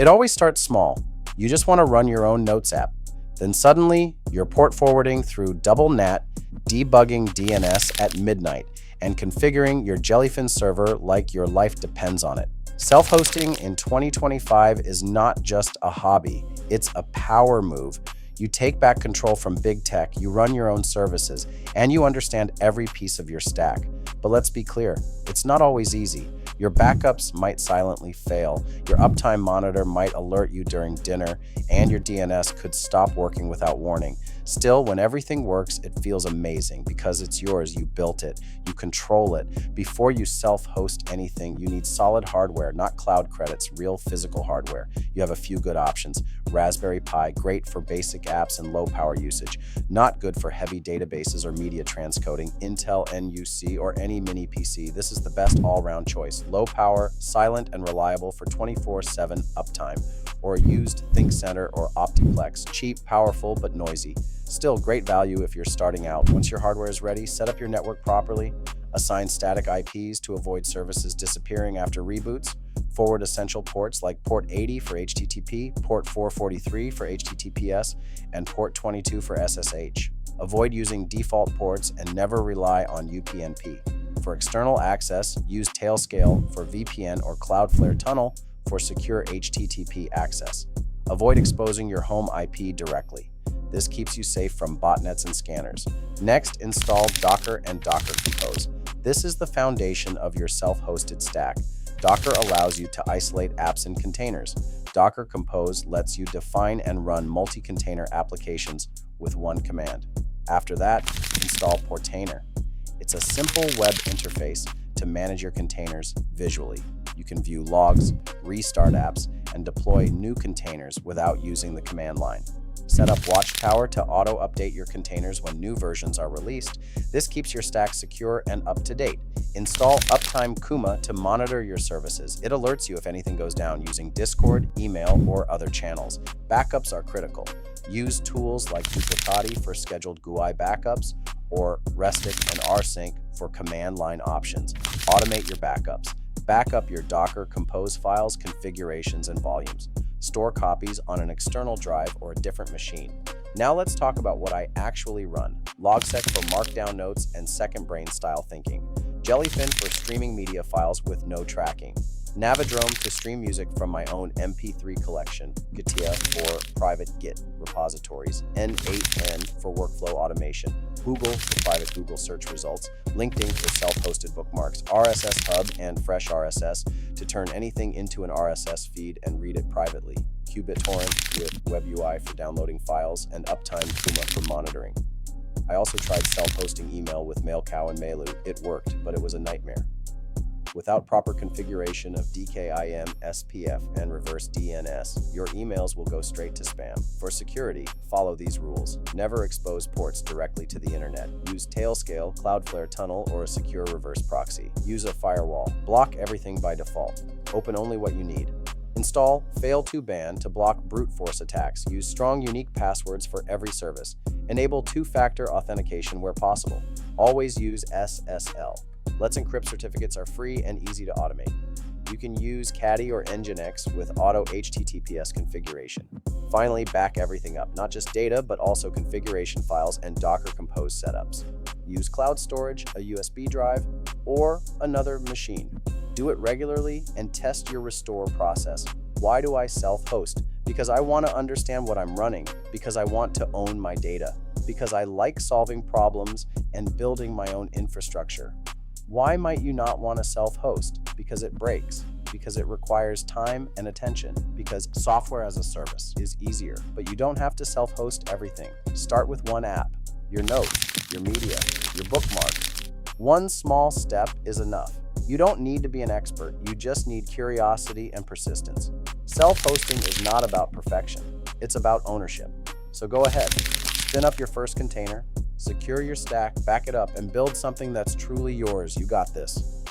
It always starts small. You just want to run your own Notes app. Then suddenly, you're port forwarding through double NAT, debugging DNS at midnight, and configuring your Jellyfin server like your life depends on it. Self-hosting in 2025 is not just a hobby, it's a power move. You take back control from big tech, you run your own services, and you understand every piece of your stack. But let's be clear, it's not always easy. Your backups might silently fail, your uptime monitor might alert you during dinner, and your DNS could stop working without warning. Still, when everything works, it feels amazing because it's yours, you built it, you control it. Before you self-host anything, you need solid hardware, not cloud credits, real physical hardware. You have a few good options. Raspberry Pi, great for basic apps and low power usage, not good for heavy databases or media transcoding. Intel NUC or any mini PC, this is the best all-round choice. Low power, silent and reliable for 24/7 uptime. Or used ThinkCenter or Optiplex, cheap, powerful, but noisy. Still great value if you're starting out. Once your hardware is ready, set up your network properly, assign static IPs to avoid services disappearing after reboots, forward essential ports like port 80 for HTTP, port 443 for HTTPS, and port 22 for SSH. Avoid using default ports and never rely on UPnP. For external access, use Tailscale for VPN or Cloudflare Tunnel for secure HTTP access. Avoid exposing your home IP directly. This keeps you safe from botnets and scanners. Next, install Docker and Docker Compose. This is the foundation of your self-hosted stack. Docker allows you to isolate apps in containers. Docker Compose lets you define and run multi-container applications with one command. After that, install Portainer. It's a simple web interface to manage your containers visually. You can view logs, restart apps, and deploy new containers without using the command line. Set up Watchtower to auto-update your containers when new versions are released. This keeps your stack secure and up to date. Install Uptime Kuma to monitor your services. It alerts you if anything goes down using Discord, email, or other channels. Backups are critical. Use tools like Duplicati for scheduled GUI backups or Restic and rsync for command line options. Automate your backups. Back up your Docker Compose files, configurations, and volumes. Store copies on an external drive or a different machine. Now let's talk about what I actually run. Logsec for markdown notes and second brain style thinking. Jellyfin for streaming media files with no tracking. Navidrome to stream music from my own MP3 collection. Gatia for private Git repositories. N8N for workflow automation. Google for private Google search results. LinkedIn for self-hosted bookmarks. RSS Hub and Fresh RSS to turn anything into an RSS feed and read it privately. QBitTorrent with WebUI for downloading files, and Uptime Kuma for monitoring. I also tried self-hosting email with MailCow and Mailu. It worked, but it was a nightmare. Without proper configuration of DKIM, SPF, and reverse DNS, your emails will go straight to spam. For security, follow these rules. Never expose ports directly to the internet. Use Tailscale, Cloudflare Tunnel, or a secure reverse proxy. Use a firewall. Block everything by default. Open only what you need. Install Fail2Ban to block brute force attacks. Use strong, unique passwords for every service. Enable two-factor authentication where possible. Always use SSL. Let's Encrypt certificates are free and easy to automate. You can use Caddy or Nginx with auto HTTPS configuration. Finally, back everything up, not just data, but also configuration files and Docker Compose setups. Use cloud storage, a USB drive, or another machine. Do it regularly and test your restore process. Why do I self-host? Because I want to understand what I'm running, because I want to own my data, because I like solving problems and building my own infrastructure. Why might you not want to self-host? Because it breaks, because it requires time and attention, because software as a service is easier, but you don't have to self-host everything. Start with one app, your notes, your media, your bookmarks. One small step is enough. You don't need to be an expert, you just need curiosity and persistence. Self-hosting is not about perfection, it's about ownership. So go ahead, spin up your first container, secure your stack, back it up, and build something that's truly yours. You got this.